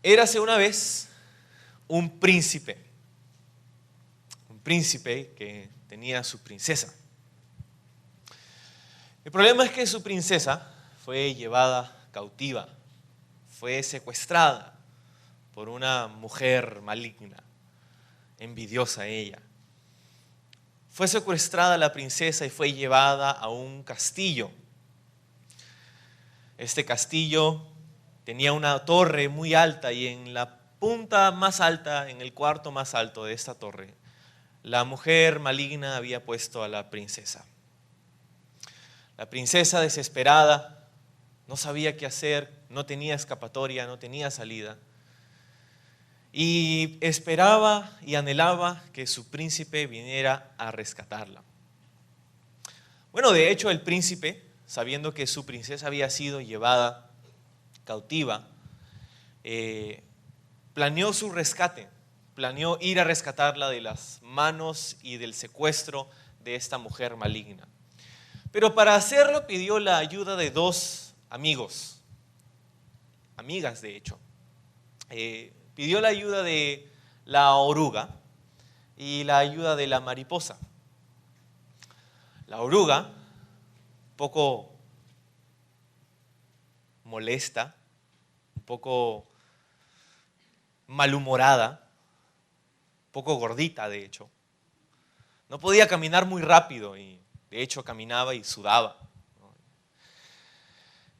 Érase una vez un príncipe que tenía su princesa. El problema es que su princesa fue llevada cautiva, fue secuestrada por una mujer maligna, envidiosa ella. Fue secuestrada la princesa y fue llevada a un castillo. Este castillo tenía una torre muy alta y en la punta más alta, en el cuarto más alto de esta torre, la mujer maligna había puesto a la princesa. La princesa, desesperada, no sabía qué hacer, no tenía escapatoria, no tenía salida. Y esperaba y anhelaba que su príncipe viniera a rescatarla. Bueno, de hecho el príncipe, sabiendo que su princesa había sido llevada cautiva, planeó su rescate, planeó ir a rescatarla de las manos y del secuestro de esta mujer maligna. Pero para hacerlo pidió la ayuda de dos amigos, amigas de hecho. Pidió la ayuda de la oruga y la ayuda de la mariposa. La oruga, un poco molesta, un poco malhumorada, un poco gordita de hecho, no podía caminar muy rápido y de hecho caminaba y sudaba.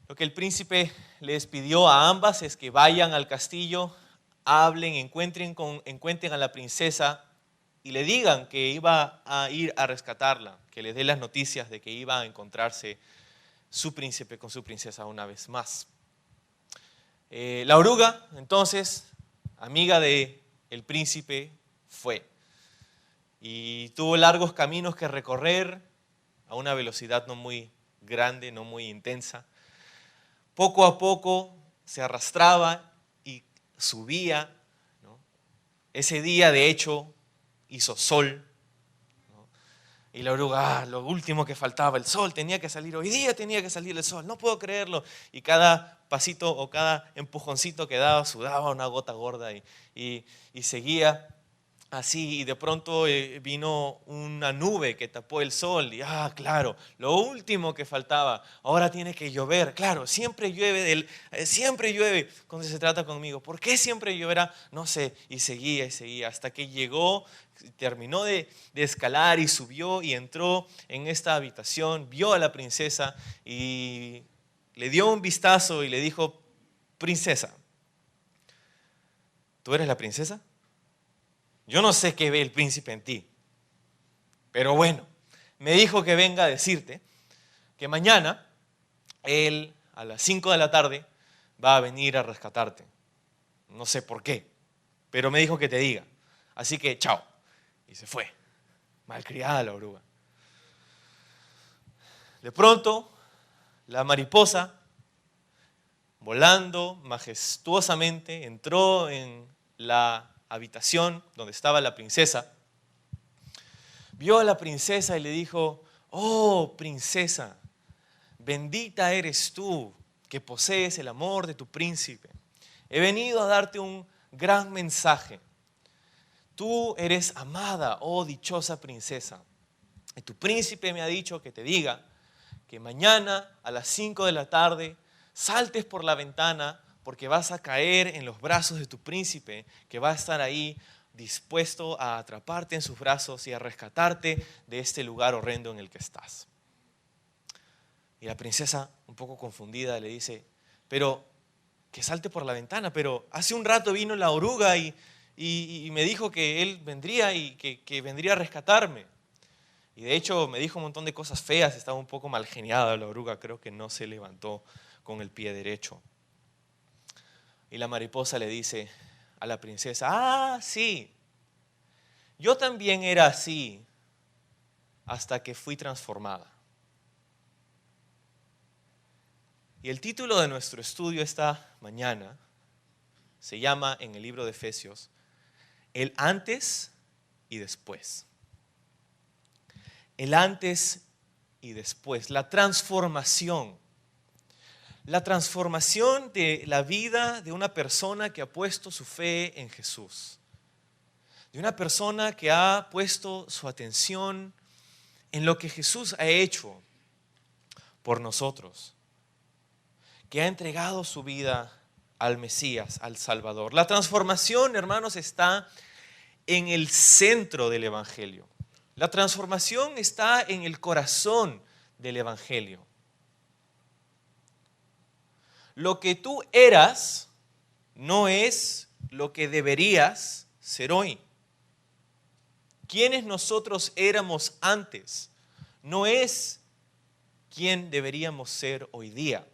Lo que el príncipe les pidió a ambas es que vayan al castillo, hablen, encuentren a la princesa y le digan que iba a ir a rescatarla, que les dé las noticias de que iba a encontrarse su príncipe con su princesa una vez más. La oruga, entonces, amiga del príncipe, fue y tuvo largos caminos que recorrer a una velocidad no muy grande, no muy intensa. Poco a poco se arrastraba y subía, ¿no? Ese día, de hecho, hizo sol, ¿no? Y la oruga, lo último que faltaba, el sol, tenía que salir, hoy día tenía que salir el sol, no puedo creerlo. Y cada pasito o cada empujoncito que daba, sudaba una gota gorda y seguía así, y de pronto vino una nube que tapó el sol, y claro, lo último que faltaba, ahora tiene que llover, claro, siempre llueve cuando se trata conmigo, ¿por qué siempre lloverá? No sé, y seguía, hasta que llegó, terminó de escalar y subió y entró en esta habitación, vio a la princesa y le dio un vistazo y le dijo: princesa, ¿tú eres la princesa? Yo no sé qué ve el príncipe en ti, pero bueno, me dijo que venga a decirte que mañana él a las 5 de la tarde va a venir a rescatarte. No sé por qué, pero me dijo que te diga. Así que chao. Y se fue. Malcriada la oruga. De pronto, la mariposa, volando majestuosamente, entró en la habitación donde estaba la princesa, vio a la princesa y le dijo: oh, princesa, bendita eres tú que posees el amor de tu príncipe. He venido a darte un gran mensaje. Tú eres amada, oh dichosa princesa. Y tu príncipe me ha dicho que te diga que mañana a las 5 de la tarde saltes por la ventana, porque vas a caer en los brazos de tu príncipe, que va a estar ahí dispuesto a atraparte en sus brazos y a rescatarte de este lugar horrendo en el que estás. Y la princesa, un poco confundida, le dice: pero que salte por la ventana, pero hace un rato vino la oruga y me dijo que él vendría y que vendría a rescatarme. Y de hecho me dijo un montón de cosas feas, estaba un poco mal geniada la oruga, creo que no se levantó con el pie derecho. Y la mariposa le dice a la princesa: sí, yo también era así hasta que fui transformada. Y el título de nuestro estudio esta mañana se llama, en el libro de Efesios, el antes y después. El antes y después, la transformación. la transformación de la vida de una persona que ha puesto su fe en Jesús. De una persona que ha puesto su atención en lo que Jesús ha hecho por nosotros. Que ha entregado su vida al Mesías, al Salvador. La transformación, hermanos, está en el centro del Evangelio. La transformación está en el corazón del Evangelio. Lo que tú eras no es lo que deberías ser hoy. Quienes nosotros éramos antes no es quien deberíamos ser hoy día.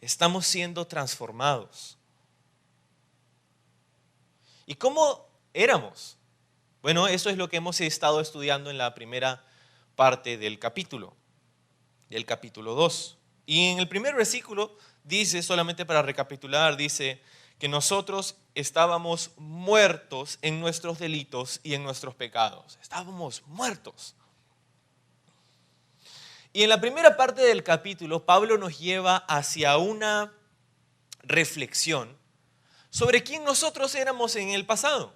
Estamos siendo transformados. ¿Y cómo éramos? Bueno, eso es lo que hemos estado estudiando en la primera parte del capítulo 2. Y en el primer versículo dice, solamente para recapitular, dice que nosotros estábamos muertos en nuestros delitos y en nuestros pecados. Estábamos muertos. Y en la primera parte del capítulo, Pablo nos lleva hacia una reflexión sobre quién nosotros éramos en el pasado,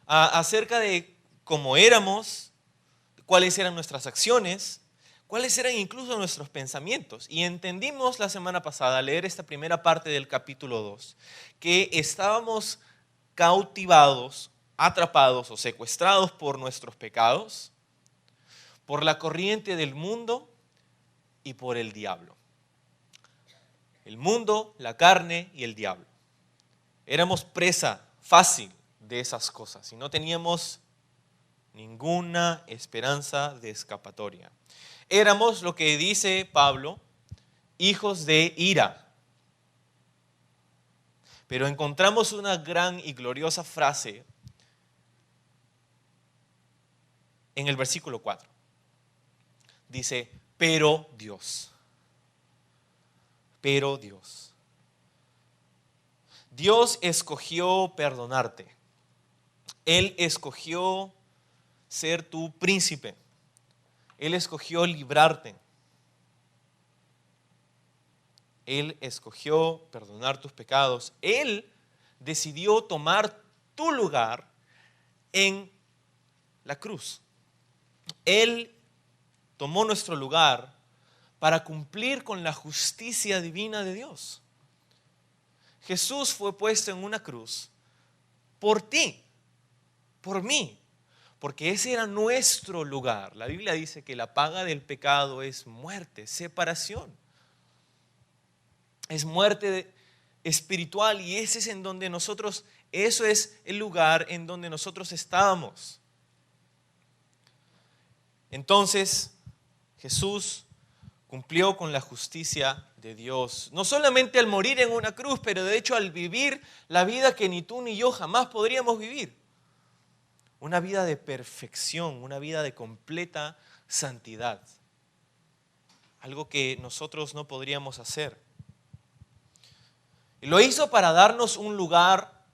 acerca de cómo éramos, cuáles eran nuestras acciones, cuáles eran incluso nuestros pensamientos. Y entendimos la semana pasada, al leer esta primera parte del capítulo 2, que estábamos cautivados, atrapados o secuestrados por nuestros pecados, por la corriente del mundo y por el diablo. El mundo, la carne y el diablo. Éramos presa fácil de esas cosas y no teníamos ninguna esperanza de escapatoria. Éramos, lo que dice Pablo, hijos de ira. Pero encontramos una gran y gloriosa frase en el versículo 4. Dice, pero Dios. Pero Dios. Dios escogió perdonarte. Él escogió ser tu príncipe. Él escogió librarte. Él escogió perdonar tus pecados. Él decidió tomar tu lugar en la cruz. Él tomó nuestro lugar para cumplir con la justicia divina de Dios. Jesús fue puesto en una cruz por ti, por mí, porque ese era nuestro lugar. La Biblia dice que la paga del pecado es muerte, separación. Es muerte espiritual y ese es en donde nosotros, eso es el lugar en donde nosotros estábamos. Entonces, Jesús cumplió con la justicia de Dios. No solamente al morir en una cruz, pero de hecho al vivir la vida que ni tú ni yo jamás podríamos vivir. Una vida de perfección, una vida de completa santidad. Algo que nosotros no podríamos hacer. Y lo hizo para darnos un lugar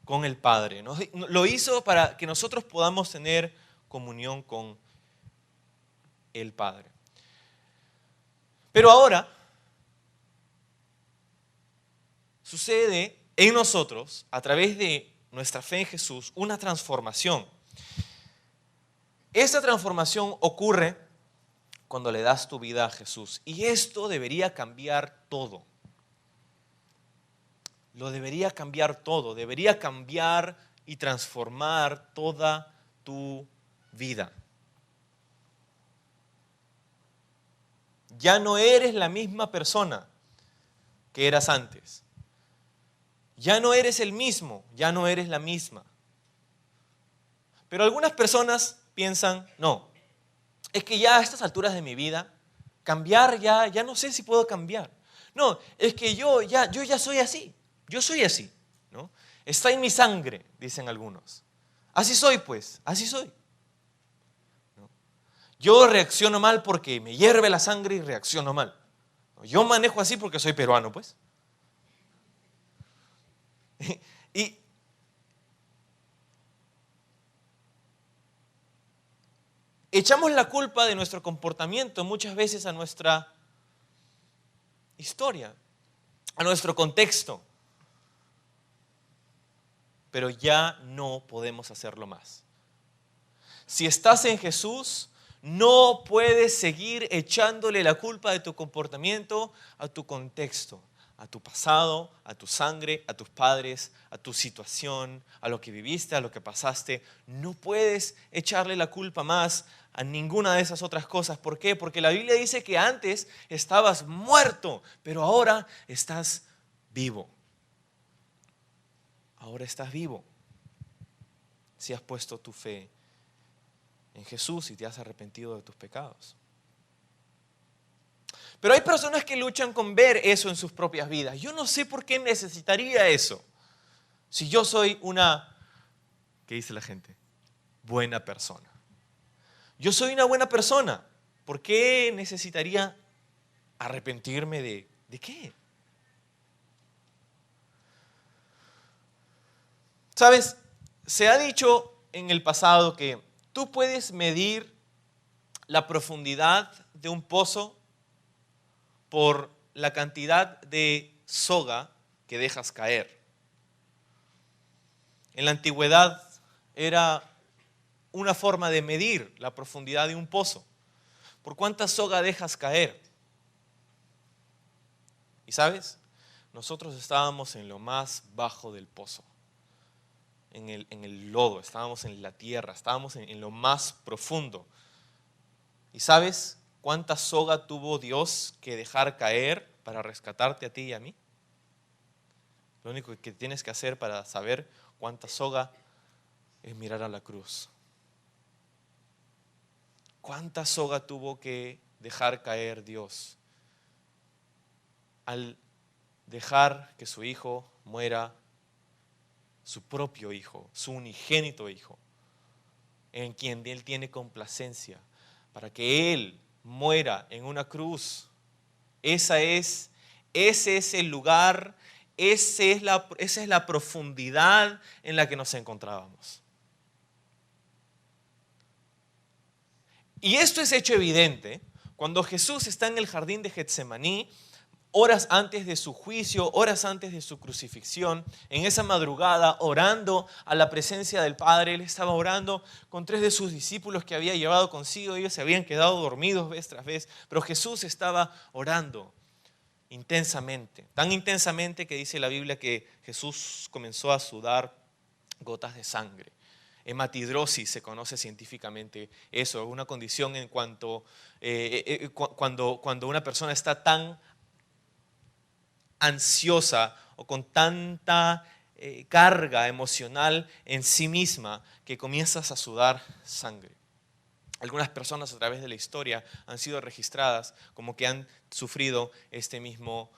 con el Padre. Lo hizo para que nosotros podamos tener comunión con el Padre. Pero ahora sucede en nosotros, a través de nuestra fe en Jesús, una transformación. Esta transformación ocurre cuando le das tu vida a Jesús. Y esto debería cambiar todo. Lo debería cambiar todo. Debería cambiar y transformar toda tu vida. Ya no eres la misma persona que eras antes. Ya no eres el mismo, ya no eres la misma. Pero algunas personas piensan, no, es que ya a estas alturas de mi vida, cambiar ya no sé si puedo cambiar. No, es que yo ya soy así, yo soy así, ¿no? Está en mi sangre, dicen algunos. Así soy pues, así soy. ¿No? Yo reacciono mal porque me hierve la sangre y reacciono mal. Yo manejo así porque soy peruano, pues. Y echamos la culpa de nuestro comportamiento muchas veces a nuestra historia, a nuestro contexto. Pero ya no podemos hacerlo más. Si estás en Jesús, no puedes seguir echándole la culpa de tu comportamiento a tu contexto, a tu pasado, a tu sangre, a tus padres, a tu situación, a lo que viviste, a lo que pasaste. No puedes echarle la culpa más a ninguna de esas otras cosas. ¿Por qué? Porque la Biblia dice que antes estabas muerto, pero ahora estás vivo. Ahora estás vivo. Si has puesto tu fe en Jesús y te has arrepentido de tus pecados. Pero hay personas que luchan con ver eso en sus propias vidas. Yo no sé por qué necesitaría eso. Si yo soy una, ¿qué dice la gente? Buena persona. Yo soy una buena persona. ¿Por qué necesitaría arrepentirme de qué? ¿Sabes? Se ha dicho en el pasado que tú puedes medir la profundidad de un pozo por la cantidad de soga que dejas caer. En la antigüedad era una forma de medir la profundidad de un pozo. ¿Por cuánta soga dejas caer? ¿Y sabes? Nosotros estábamos en lo más bajo del pozo. En el lodo, estábamos en la tierra, estábamos en lo más profundo. ¿Y sabes cuánta soga tuvo Dios que dejar caer para rescatarte a ti y a mí? Lo único que tienes que hacer para saber cuánta soga es mirar a la cruz. ¿Cuánta soga tuvo que dejar caer Dios al dejar que su hijo muera, su propio hijo, su unigénito hijo, en quien Él tiene complacencia, para que Él muera en una cruz? Ese es el lugar, esa es la profundidad en la que nos encontrábamos. Y esto es hecho evidente cuando Jesús está en el jardín de Getsemaní, horas antes de su juicio, horas antes de su crucifixión, en esa madrugada, orando a la presencia del Padre. Él estaba orando con 3 de sus discípulos que había llevado consigo. Ellos se habían quedado dormidos vez tras vez, pero Jesús estaba orando intensamente. Tan intensamente que dice la Biblia que Jesús comenzó a sudar gotas de sangre. Hematidrosis se conoce científicamente eso, una condición en cuanto cuando una persona está tan ansiosa o con tanta carga emocional en sí misma que comienzas a sudar sangre. Algunas personas a través de la historia han sido registradas como que han sufrido este mismo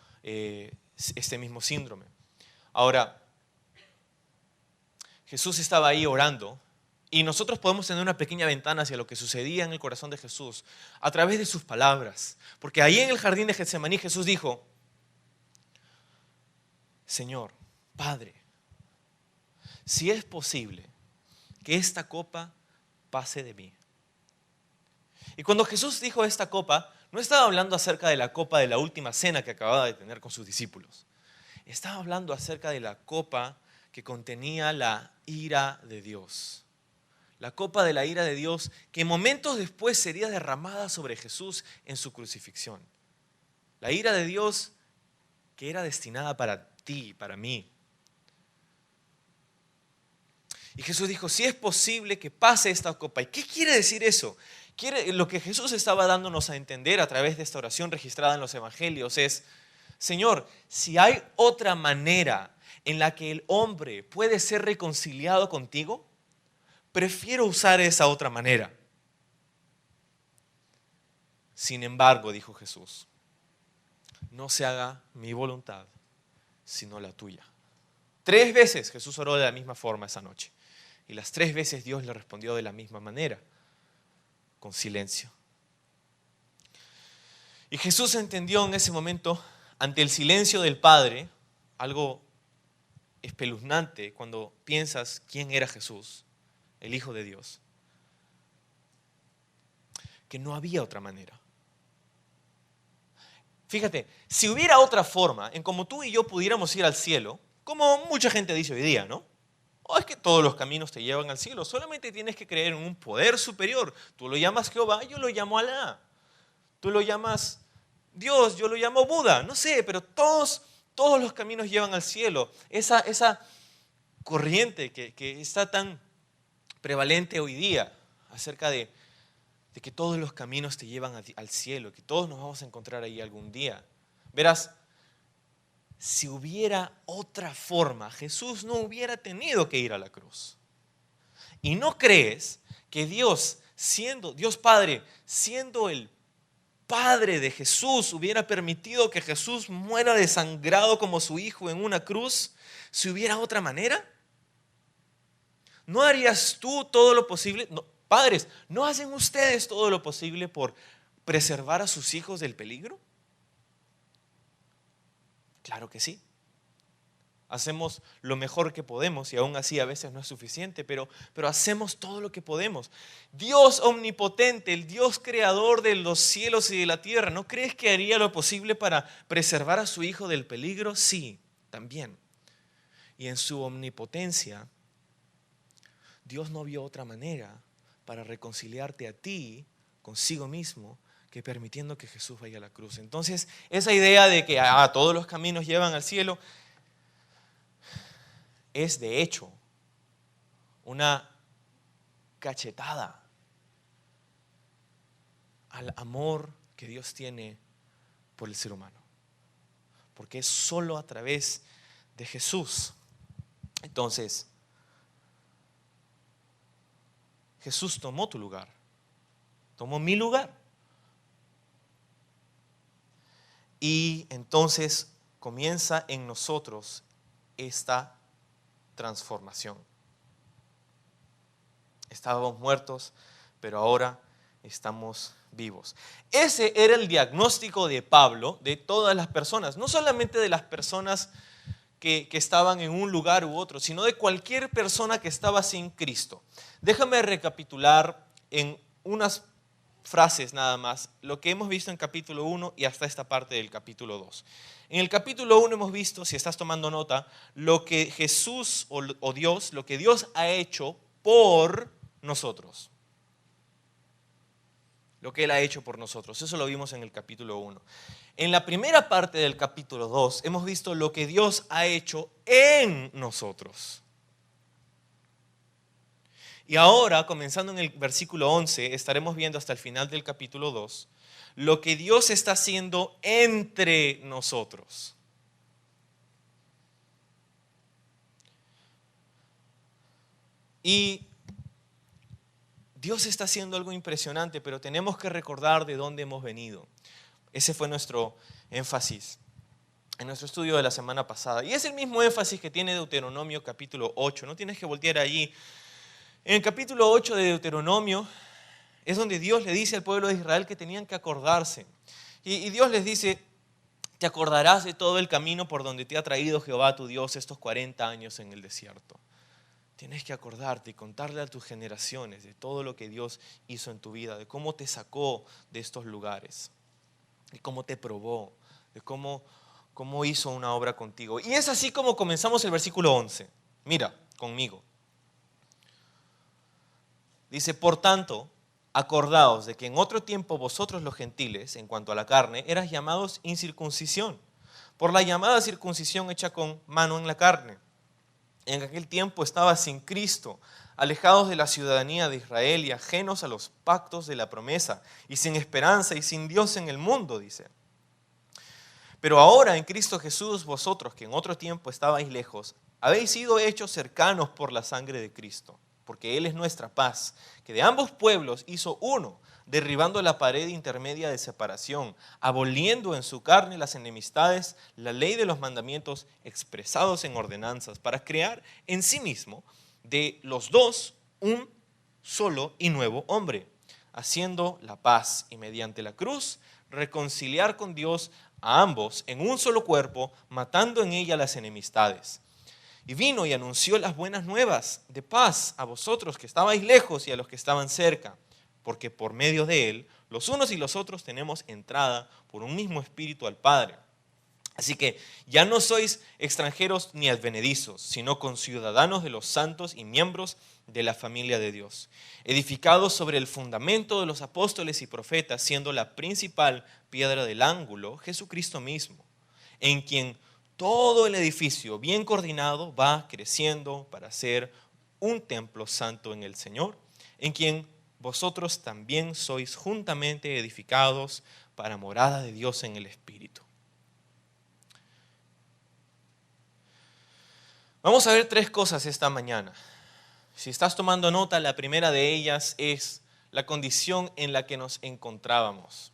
síndrome. Ahora, Jesús estaba ahí orando y nosotros podemos tener una pequeña ventana hacia lo que sucedía en el corazón de Jesús a través de sus palabras. Porque ahí en el jardín de Getsemaní Jesús dijo: Señor, Padre, si es posible que esta copa pase de mí. Y cuando Jesús dijo esta copa, no estaba hablando acerca de la copa de la última cena que acababa de tener con sus discípulos. Estaba hablando acerca de la copa que contenía la ira de Dios. La copa de la ira de Dios que momentos después sería derramada sobre Jesús en su crucifixión. La ira de Dios que era destinada para ti, para mí. Y Jesús dijo: si es posible que pase esta copa. ¿Y qué quiere decir eso? Lo que Jesús estaba dándonos a entender a través de esta oración registrada en los evangelios es: Señor, si hay otra manera en la que el hombre puede ser reconciliado contigo, prefiero usar esa otra manera. Sin embargo, dijo Jesús, no se haga mi voluntad, sino la tuya. 3 veces Jesús oró de la misma forma esa noche. Y las 3 veces Dios le respondió de la misma manera, con silencio. Y Jesús entendió en ese momento, ante el silencio del Padre, algo espeluznante cuando piensas quién era Jesús, el Hijo de Dios, que no había otra manera. Fíjate, si hubiera otra forma en como tú y yo pudiéramos ir al cielo, como mucha gente dice hoy día, ¿no? O es que todos los caminos te llevan al cielo, solamente tienes que creer en un poder superior. Tú lo llamas Jehová, yo lo llamo Alá. Tú lo llamas Dios, yo lo llamo Buda, no sé, pero todos los caminos llevan al cielo. Esa corriente que está tan prevalente hoy día acerca de que todos los caminos te llevan al cielo, que todos nos vamos a encontrar ahí algún día. Verás, si hubiera otra forma, Jesús no hubiera tenido que ir a la cruz. ¿Y no crees que Dios Padre, siendo el Padre de Jesús, hubiera permitido que Jesús muera desangrado como su hijo en una cruz si hubiera otra manera? ¿No harías tú todo lo posible? No, padres, ¿no hacen ustedes todo lo posible por preservar a sus hijos del peligro? Claro que sí. Hacemos lo mejor que podemos y aún así a veces no es suficiente, pero hacemos todo lo que podemos. Dios omnipotente, el Dios creador de los cielos y de la tierra, ¿no crees que haría lo posible para preservar a su hijo del peligro? Sí, también. Y en su omnipotencia, Dios no vio otra manera para reconciliarte a ti consigo mismo que permitiendo que Jesús vaya a la cruz. Entonces, esa idea de que todos los caminos llevan al cielo es de hecho una cachetada al amor que Dios tiene por el ser humano. Porque es solo a través de Jesús. Entonces, Jesús tomó tu lugar, tomó mi lugar. Y entonces comienza en nosotros esta transformación. Estábamos muertos, pero ahora estamos vivos. Ese era el diagnóstico de Pablo de todas las personas, no solamente de las personas que estaban en un lugar u otro, sino de cualquier persona que estaba sin Cristo. Déjame recapitular en unas frases nada más lo que hemos visto en capítulo 1 y hasta esta parte del capítulo 2. En el capítulo 1 hemos visto, si estás tomando nota, lo que Jesús o Dios, lo que Dios ha hecho por nosotros. Lo que Él ha hecho por nosotros. Eso lo vimos en el capítulo 1. En la primera parte del capítulo 2 hemos visto lo que Dios ha hecho en nosotros. Y ahora, comenzando en el versículo 11, estaremos viendo hasta el final del capítulo 2, lo que Dios está haciendo entre nosotros. Y Dios está haciendo algo impresionante, pero tenemos que recordar de dónde hemos venido. Ese fue nuestro énfasis en nuestro estudio de la semana pasada. Y es el mismo énfasis que tiene Deuteronomio capítulo 8. No tienes que voltear allí. En el capítulo 8 de Deuteronomio es donde Dios le dice al pueblo de Israel que tenían que acordarse. Y Dios les dice, te acordarás de todo el camino por donde te ha traído Jehová tu Dios estos 40 años en el desierto. Tienes que acordarte y contarle a tus generaciones de todo lo que Dios hizo en tu vida, de cómo te sacó de estos lugares, de cómo te probó, de cómo hizo una obra contigo. Y es así como comenzamos el versículo 11. Mira conmigo. Dice, por tanto, acordaos de que en otro tiempo vosotros los gentiles, en cuanto a la carne, eras llamados incircuncisión, por la llamada circuncisión hecha con mano en la carne. En aquel tiempo estabas sin Cristo, alejados de la ciudadanía de Israel y ajenos a los pactos de la promesa, y sin esperanza y sin Dios en el mundo, dice. Pero ahora en Cristo Jesús, vosotros que en otro tiempo estabais lejos, habéis sido hechos cercanos por la sangre de Cristo, porque Él es nuestra paz, que de ambos pueblos hizo uno, derribando la pared intermedia de separación, aboliendo en su carne las enemistades, la ley de los mandamientos expresados en ordenanzas, para crear en sí mismo de los dos un solo y nuevo hombre, haciendo la paz y mediante la cruz reconciliar con Dios a ambos en un solo cuerpo, matando en ella las enemistades. Y vino y anunció las buenas nuevas de paz a vosotros que estabais lejos y a los que estaban cerca, porque por medio de él los unos y los otros tenemos entrada por un mismo espíritu al Padre. Así que ya no sois extranjeros ni advenedizos, sino conciudadanos de los santos y miembros de la familia de Dios, edificados sobre el fundamento de los apóstoles y profetas, siendo la principal piedra del ángulo Jesucristo mismo, en quien todo el edificio bien coordinado va creciendo para ser un templo santo en el Señor, en quien vosotros también sois juntamente edificados para morada de Dios en el Espíritu. Vamos a ver tres cosas esta mañana. Si estás tomando nota, la primera de ellas es la condición en la que nos encontrábamos.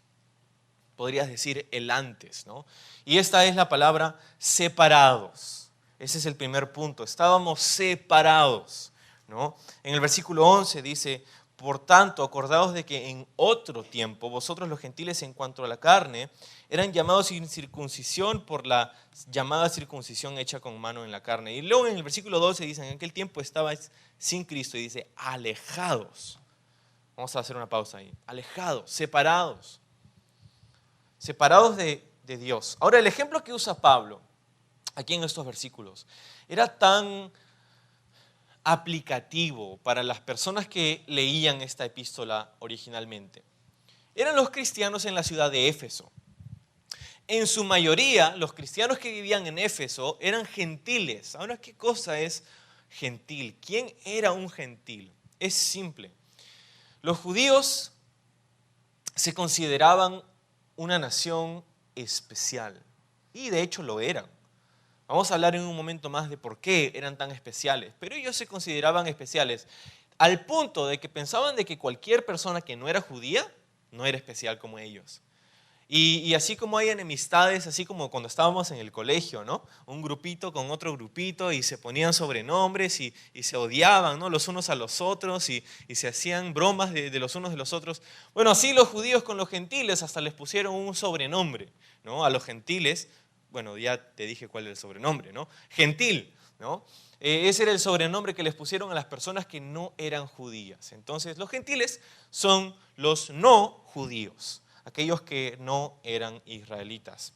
Podrías decir el antes, ¿no? Y esta es la palabra separados. Ese es el primer punto. Estábamos separados, ¿no? En el versículo 11 dice: por tanto, acordaos de que en otro tiempo vosotros los gentiles en cuanto a la carne eran llamados sin circuncisión por la llamada circuncisión hecha con mano en la carne. Y luego en el versículo 12 dice: en aquel tiempo estabais sin Cristo, y dice alejados. Vamos a hacer una pausa ahí. Alejados, separados. Separados de Dios. Ahora, el ejemplo que usa Pablo aquí en estos versículos era tan aplicativo para las personas que leían esta epístola originalmente. Eran los cristianos en la ciudad de Éfeso. En su mayoría, los cristianos que vivían en Éfeso eran gentiles. Ahora, ¿qué cosa es gentil? ¿Quién era un gentil? Es simple. Los judíos se consideraban una nación especial, y de hecho lo eran. Vamos a hablar en un momento más de por qué eran tan especiales, pero ellos se consideraban especiales al punto de que pensaban de que cualquier persona que no era judía no era especial como ellos. Y así como hay enemistades, así como cuando estábamos en el colegio, ¿no? Un grupito con otro grupito y se ponían sobrenombres y se odiaban, ¿no? Los unos a los otros y se hacían bromas de los unos de los otros. Bueno, así los judíos con los gentiles hasta les pusieron un sobrenombre, ¿no? A los gentiles, bueno, ya te dije cuál es el sobrenombre, ¿no? Gentil, ¿no? Ese era el sobrenombre que les pusieron a las personas que no eran judías. Entonces, los gentiles son los no judíos, aquellos que no eran israelitas.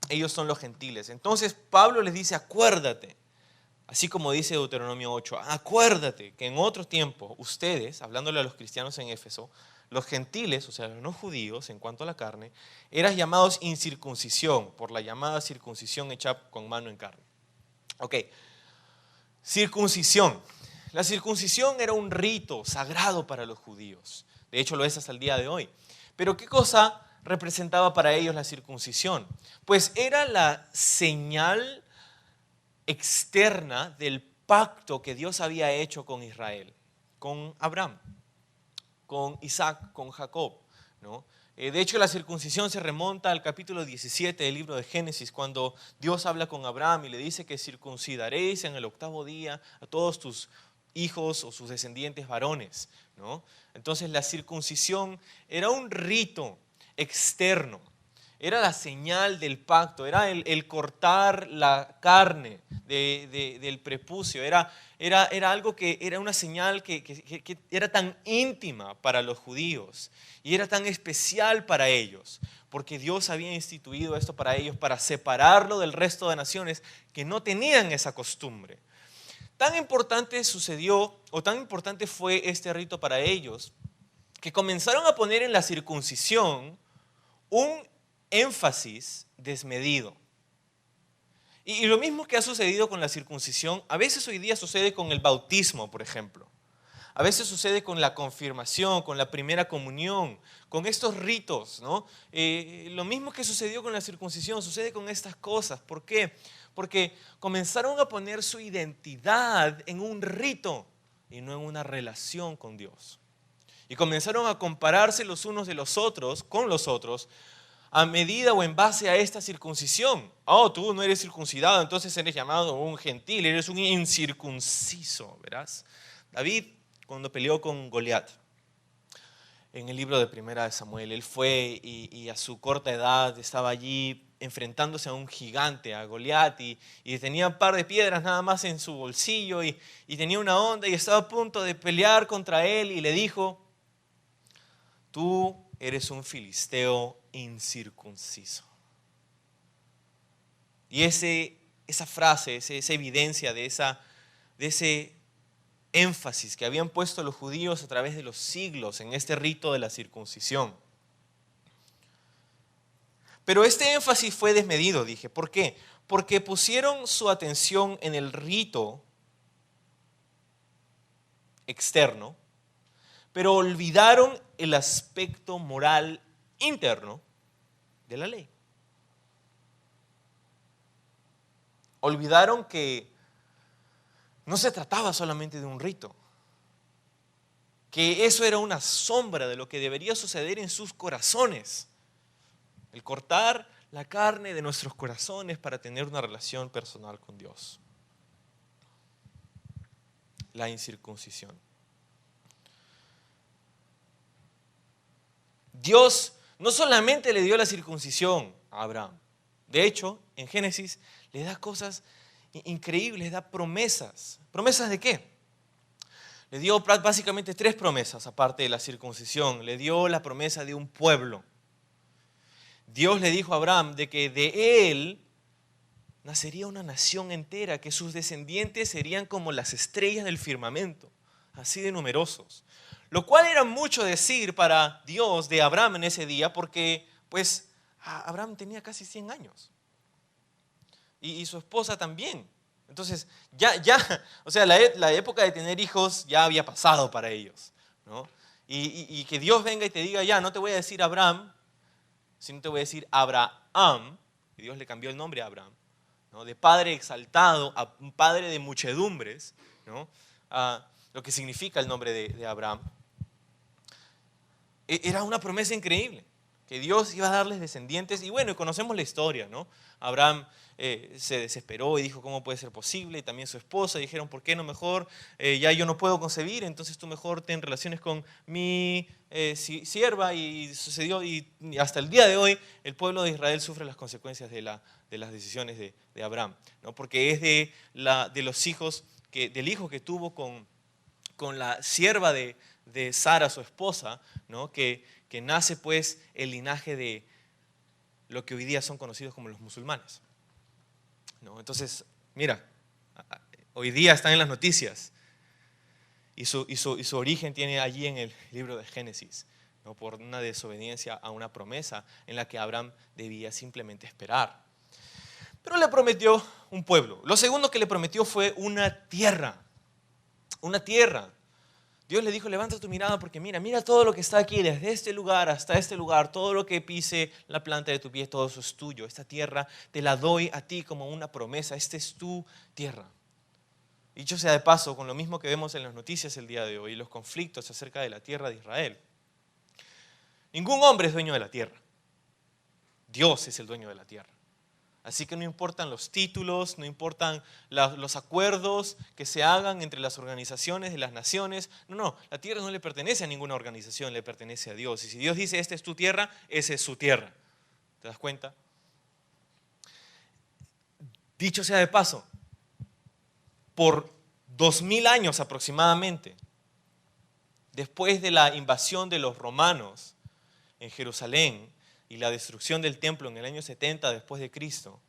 Ellos son los gentiles. Entonces Pablo les dice: acuérdate, así como dice Deuteronomio 8, acuérdate que en otro tiempo ustedes, hablándole a los cristianos en Éfeso, los gentiles, o sea, los no judíos en cuanto a la carne, eran llamados incircuncisión por la llamada circuncisión hecha con mano en carne. Ok, circuncisión. La circuncisión era un rito sagrado para los judíos. De hecho, lo es hasta el día de hoy. Pero ¿qué cosa representaba para ellos la circuncisión? Pues era la señal externa del pacto que Dios había hecho con Israel, con Abraham, con Isaac, con Jacob, ¿no? De hecho, la circuncisión se remonta al capítulo 17 del libro de Génesis, cuando Dios habla con Abraham y le dice que circuncidaréis en el 8º día a todos tus hijos o sus descendientes varones, ¿no? Entonces la circuncisión era un rito externo, era la señal del pacto, era el cortar la carne del prepucio, era algo que era una señal que era tan íntima para los judíos y era tan especial para ellos, porque Dios había instituido esto para ellos para separarlo del resto de naciones que no tenían esa costumbre. Tan importante sucedió, o tan importante fue este rito para ellos, que comenzaron a poner en la circuncisión un énfasis desmedido. Y lo mismo que ha sucedido con la circuncisión, a veces hoy día sucede con el bautismo, por ejemplo. A veces sucede con la confirmación, con la primera comunión, con estos ritos, ¿no? Lo mismo que sucedió con la circuncisión, sucede con estas cosas. ¿Por qué? Porque comenzaron a poner su identidad en un rito y no en una relación con Dios. Y comenzaron a compararse los unos de los otros, con los otros, a medida o en base a esta circuncisión. Oh, tú no eres circuncidado, entonces eres llamado un gentil, eres un incircunciso, ¿verás? David, cuando peleó con Goliat, en el libro de Primera de Samuel, él fue y a su corta edad estaba allí enfrentándose a un gigante, a Goliat, y tenía un par de piedras nada más en su bolsillo y tenía una onda y estaba a punto de pelear contra él y le dijo: tú eres un filisteo incircunciso. Y esa frase, esa evidencia de ese énfasis que habían puesto los judíos a través de los siglos en este rito de la circuncisión. Pero este énfasis fue desmedido, dije. ¿Por qué? Porque pusieron su atención en el rito externo, pero olvidaron el aspecto moral interno de la ley. Olvidaron que no se trataba solamente de un rito, que eso era una sombra de lo que debería suceder en sus corazones. El cortar la carne de nuestros corazones para tener una relación personal con Dios. La incircuncisión. Dios no solamente le dio la circuncisión a Abraham. De hecho, en Génesis le da cosas increíbles, le da promesas. ¿Promesas de qué? Le dio básicamente 3 promesas aparte de la circuncisión. Le dio la promesa de un pueblo. Dios le dijo a Abraham de que de él nacería una nación entera, que sus descendientes serían como las estrellas del firmamento, así de numerosos. Lo cual era mucho decir para Dios de Abraham en ese día, porque pues Abraham tenía casi 100 años. Y su esposa también. Entonces, o sea, la época de tener hijos ya había pasado para ellos, ¿no? Y que Dios venga y te diga, ya, no te voy a decir Abraham, sino te voy a decir Abraham, y Dios le cambió el nombre a Abraham, ¿no? De padre exaltado a un padre de muchedumbres, ¿no? Lo que significa el nombre de Abraham. Era una promesa increíble, que Dios iba a darles descendientes, y bueno, conocemos la historia, ¿no? Abraham se desesperó y dijo, ¿cómo puede ser posible? Y también su esposa dijeron, ¿por qué no mejor? Ya yo no puedo concebir, entonces tú mejor ten relaciones con mi sierva. Y sucedió, y hasta el día de hoy el pueblo de Israel sufre las consecuencias de las decisiones de Abraham, ¿no? Porque es de los hijos, del hijo que tuvo con la sierva de Sara, su esposa, ¿no? Que nace pues el linaje de lo que hoy día son conocidos como los musulmanes, ¿no? Entonces, mira, hoy día están en las noticias y su origen tiene allí en el libro de Génesis, ¿no? Por una desobediencia a una promesa en la que Abraham debía simplemente esperar. Pero le prometió un pueblo. Lo segundo que le prometió fue una tierra. Una tierra. Dios le dijo, levanta tu mirada porque mira todo lo que está aquí, desde este lugar hasta este lugar, todo lo que pise la planta de tu pie, todo eso es tuyo. Esta tierra te la doy a ti como una promesa, esta es tu tierra. Dicho sea de paso, con lo mismo que vemos en las noticias el día de hoy, los conflictos acerca de la tierra de Israel. Ningún hombre es dueño de la tierra. Dios es el dueño de la tierra. Así que no importan los títulos, no importan los acuerdos que se hagan entre las organizaciones de las naciones. No, la tierra no le pertenece a ninguna organización, le pertenece a Dios. Y si Dios dice, esta es tu tierra, esa es su tierra. ¿Te das cuenta? Dicho sea de paso, por 2000 años aproximadamente, después de la invasión de los romanos en Jerusalén, y la destrucción del templo en el año 70 después de Cristo,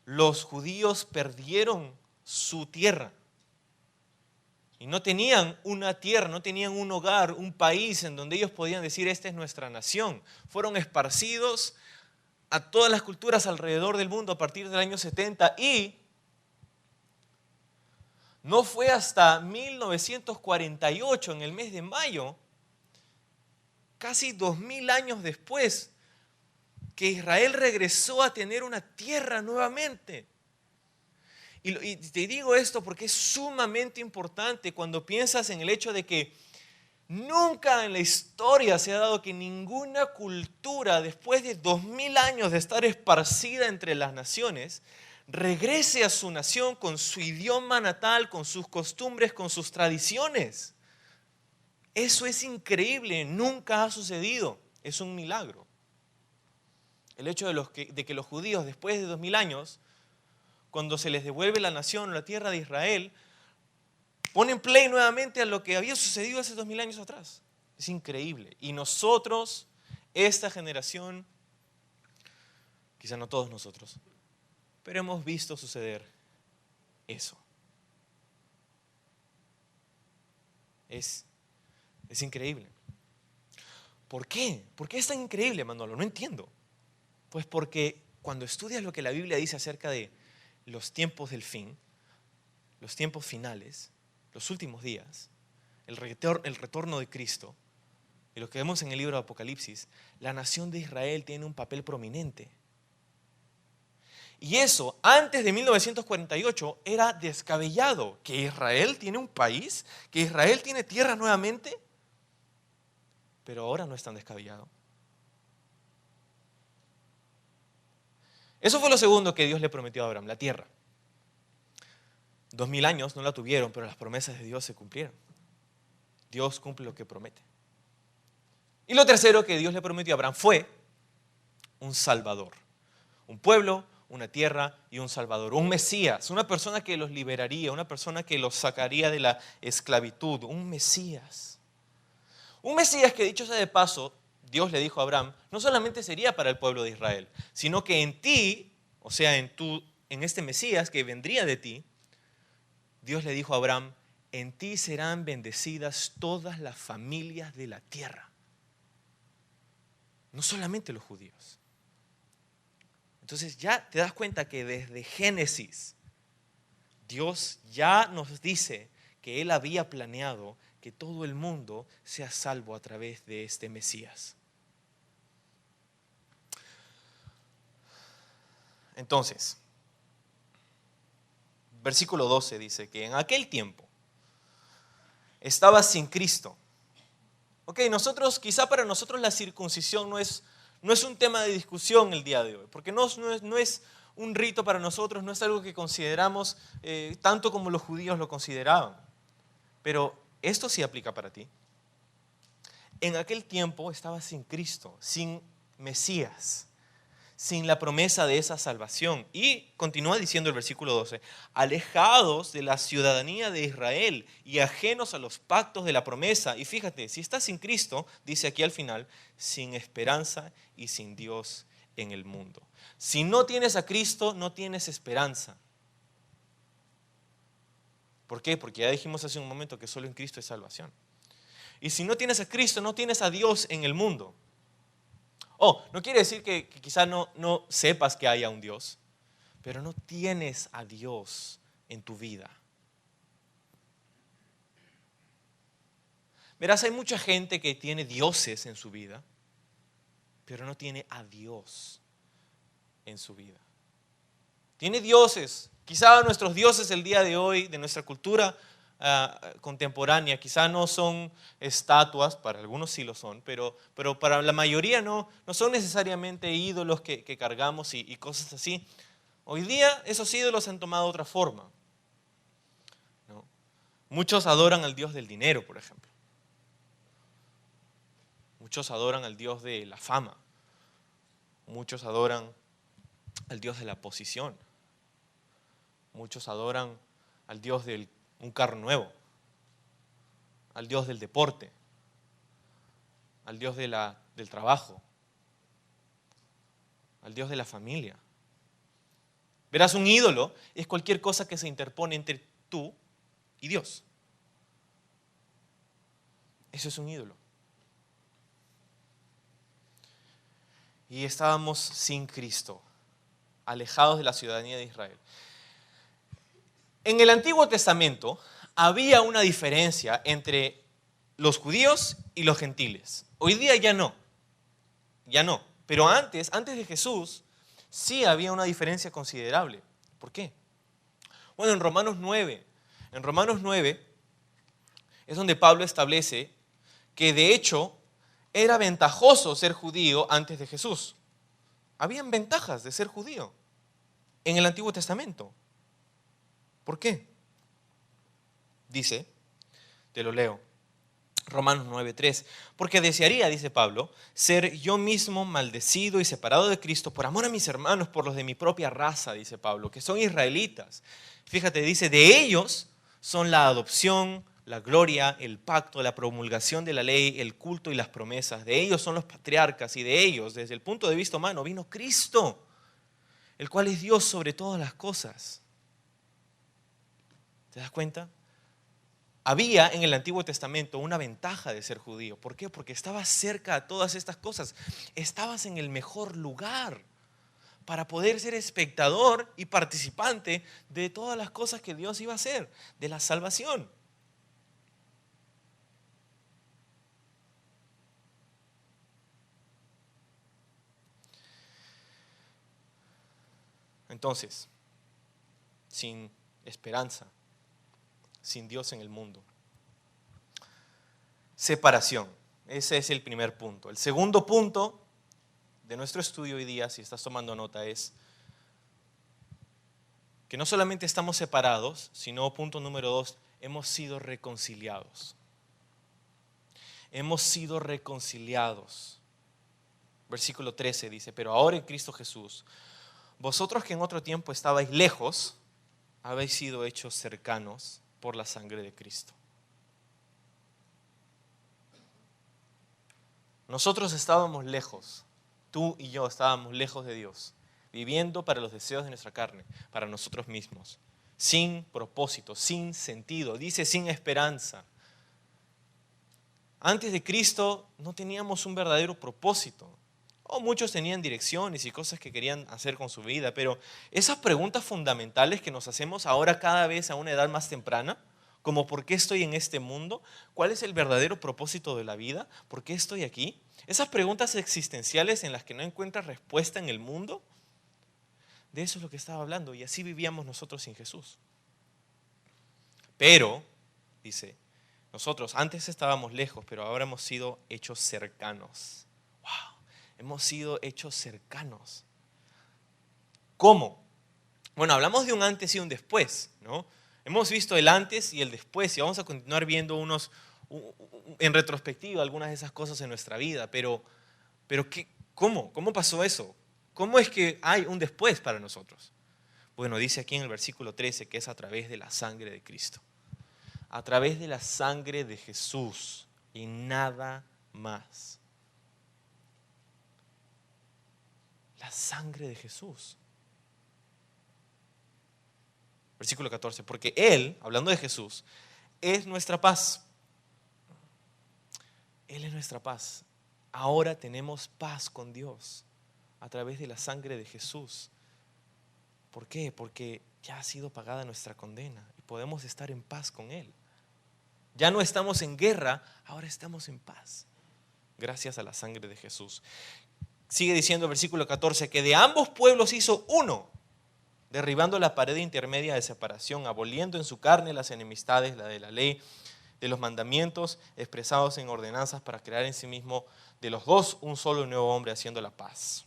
los judíos perdieron su tierra. Y no tenían una tierra, no tenían un hogar, un país en donde ellos podían decir, esta es nuestra nación. Fueron esparcidos a todas las culturas alrededor del mundo a partir del año 70 y no fue hasta 1948, en el mes de mayo, casi 2000 años después, que Israel regresó a tener una tierra nuevamente. Y te digo esto porque es sumamente importante cuando piensas en el hecho de que nunca en la historia se ha dado que ninguna cultura, después de 2000 años de estar esparcida entre las naciones, regrese a su nación con su idioma natal, con sus costumbres, con sus tradiciones. Eso es increíble, nunca ha sucedido, es un milagro. El hecho de que los judíos después de 2000 años, cuando se les devuelve la nación, la tierra de Israel, ponen play nuevamente a lo que había sucedido hace 2000 años atrás. Es increíble. Y nosotros, esta generación, quizá no todos nosotros, pero hemos visto suceder eso. Es increíble. ¿Por qué? ¿Por qué es tan increíble, Manolo? No entiendo. Pues porque cuando estudias lo que la Biblia dice acerca de los tiempos del fin, los tiempos finales, los últimos días, el retorno de Cristo, y lo que vemos en el libro de Apocalipsis, la nación de Israel tiene un papel prominente. Y eso, antes de 1948, era descabellado. ¿Que Israel tiene un país? ¿Que Israel tiene tierra nuevamente? Pero ahora no es tan descabellado. Eso fue lo segundo que Dios le prometió a Abraham, la tierra. 2000 años no la tuvieron, pero las promesas de Dios se cumplieron. Dios cumple lo que promete. Y lo tercero que Dios le prometió a Abraham fue un Salvador. Un pueblo, una tierra y un Salvador. Un Mesías, una persona que los liberaría, una persona que los sacaría de la esclavitud. Un Mesías. Un Mesías que, dicho sea de paso, Dios le dijo a Abraham, no solamente sería para el pueblo de Israel, sino que en ti, o sea, en este Mesías que vendría de ti, Dios le dijo a Abraham, en ti serán bendecidas todas las familias de la tierra. No solamente los judíos. Entonces ya te das cuenta que desde Génesis, Dios ya nos dice que Él había planeado que todo el mundo sea salvo a través de este Mesías. Entonces, versículo 12 dice que en aquel tiempo estaba sin Cristo. Ok, quizá para nosotros la circuncisión no es un tema de discusión el día de hoy, porque no es un rito para nosotros, no es algo que consideramos tanto como los judíos lo consideraban. Pero esto sí aplica para ti. En aquel tiempo estaba sin Cristo, sin Mesías, sin la promesa de esa salvación. Y continúa diciendo el versículo 12, alejados de la ciudadanía de Israel y ajenos a los pactos de la promesa. Y fíjate, si estás sin Cristo, dice aquí al final, sin esperanza y sin Dios en el mundo. Si no tienes a Cristo, no tienes esperanza. ¿Por qué? Porque ya dijimos hace un momento que solo en Cristo hay salvación. Y si no tienes a Cristo, no tienes a Dios en el mundo. No quiere decir que quizá no sepas que haya un Dios, pero no tienes a Dios en tu vida. Verás, hay mucha gente que tiene dioses en su vida, pero no tiene a Dios en su vida. Tiene dioses, quizá nuestros dioses el día de hoy, de nuestra cultura contemporánea, quizá no son estatuas, para algunos sí lo son, pero para la mayoría no son necesariamente ídolos que cargamos y cosas así. Hoy día esos ídolos han tomado otra forma, ¿no? Muchos adoran al Dios del dinero, por ejemplo. Muchos adoran al Dios de la fama. Muchos adoran al Dios de la posición. Muchos adoran al Dios de un carro nuevo, al Dios del deporte, al Dios del trabajo, al Dios de la familia. Verás, un ídolo es cualquier cosa que se interpone entre tú y Dios. Eso es un ídolo. Y estábamos sin Cristo, alejados de la ciudadanía de Israel. En el Antiguo Testamento había una diferencia entre los judíos y los gentiles. Hoy día ya no. Pero antes de Jesús, sí había una diferencia considerable. ¿Por qué? Bueno, en Romanos 9 es donde Pablo establece que de hecho era ventajoso ser judío antes de Jesús. Habían ventajas de ser judío en el Antiguo Testamento. ¿Por qué? Dice, te lo leo, Romanos 9:3, porque desearía, dice Pablo, ser yo mismo maldecido y separado de Cristo por amor a mis hermanos, por los de mi propia raza, dice Pablo, que son israelitas. Fíjate, dice, de ellos son la adopción la gloria, el pacto, la promulgación de la ley, el culto y las promesas. De ellos son los patriarcas y de ellos, desde el punto de vista humano, vino Cristo, el cual es Dios sobre todas las cosas. ¿Te das cuenta? Había en el Antiguo Testamento una ventaja de ser judío. ¿Por qué? Porque estabas cerca a todas estas cosas. Estabas en el mejor lugar para poder ser espectador y participante de todas las cosas que Dios iba a hacer, de la salvación. Entonces, sin esperanza, sin Dios en el mundo. Separación. Ese es el primer punto. El segundo punto de nuestro estudio hoy día, si estás tomando nota, es que no solamente estamos separados, sino, punto número 2, hemos sido reconciliados. Hemos sido reconciliados. Versículo 13 dice, pero ahora en Cristo Jesús, vosotros que en otro tiempo estabais lejos, habéis sido hechos cercanos por la sangre de Cristo. Nosotros estábamos lejos, tú y yo estábamos lejos de Dios, viviendo para los deseos de nuestra carne, para nosotros mismos, sin propósito, sin sentido, dice sin esperanza. Antes de Cristo no teníamos un verdadero propósito. Muchos tenían direcciones y cosas que querían hacer con su vida, pero esas preguntas fundamentales que nos hacemos ahora cada vez a una edad más temprana, como ¿por qué estoy en este mundo? ¿Cuál es el verdadero propósito de la vida? ¿Por qué estoy aquí? Esas preguntas existenciales en las que no encuentras respuesta en el mundo, de eso es lo que estaba hablando, y así vivíamos nosotros sin Jesús. Pero, dice, nosotros antes estábamos lejos, pero ahora hemos sido hechos cercanos. ¡Wow! Hemos sido hechos cercanos. ¿Cómo? Bueno, hablamos de un antes y un después, ¿no? Hemos visto el antes y el después y vamos a continuar viendo en retrospectiva algunas de esas cosas en nuestra vida, pero ¿cómo? ¿Cómo pasó eso? ¿Cómo es que hay un después para nosotros? Bueno, dice aquí en el versículo 13 que es a través de la sangre de Cristo. A través de la sangre de Jesús y nada más. La sangre de Jesús. Versículo 14, porque Él, hablando de Jesús, es nuestra paz. Él es nuestra paz. Ahora tenemos paz con Dios a través de la sangre de Jesús. ¿Por qué? Porque ya ha sido pagada nuestra condena y podemos estar en paz con Él. Ya no estamos en guerra, ahora estamos en paz. Gracias a la sangre de Jesús. Sigue diciendo el versículo 14, que de ambos pueblos hizo uno, derribando la pared intermedia de separación, aboliendo en su carne las enemistades, la de la ley, de los mandamientos expresados en ordenanzas para crear en sí mismo de los dos un solo y nuevo hombre haciendo la paz.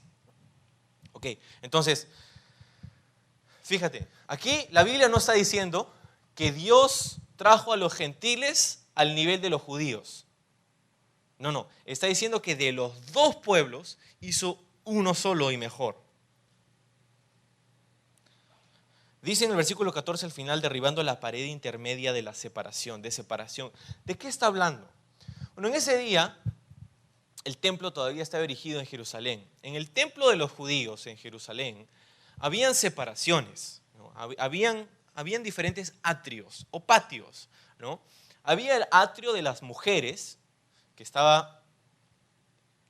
Ok, entonces, fíjate, aquí la Biblia no está diciendo que Dios trajo a los gentiles al nivel de los judíos. No, está diciendo que de los dos pueblos hizo uno solo y mejor. Dice en el versículo 14 al final, derribando la pared intermedia de la separación, de separación. ¿De qué está hablando? Bueno, en ese día el templo todavía estaba erigido en Jerusalén. En el templo de los judíos en Jerusalén habían separaciones, ¿no? Habían diferentes atrios o patios, ¿no? Había el atrio de las mujeres, que estaba,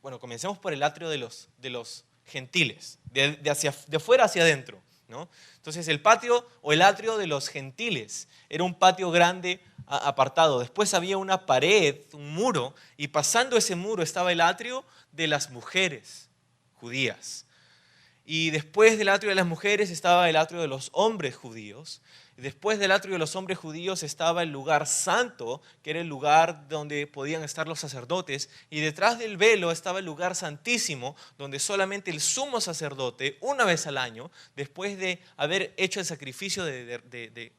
bueno, comencemos por el atrio de los gentiles, de afuera hacia adentro, ¿no? Entonces el patio o el atrio de los gentiles era un patio grande apartado. Después había una pared, un muro, y pasando ese muro estaba el atrio de las mujeres judías. Y después del atrio de las mujeres estaba el atrio de los hombres judíos. Y después del atrio de los hombres judíos estaba el lugar santo, que era el lugar donde podían estar los sacerdotes. Y detrás del velo estaba el lugar santísimo, donde solamente el sumo sacerdote, una vez al año, después de haber hecho el sacrificio de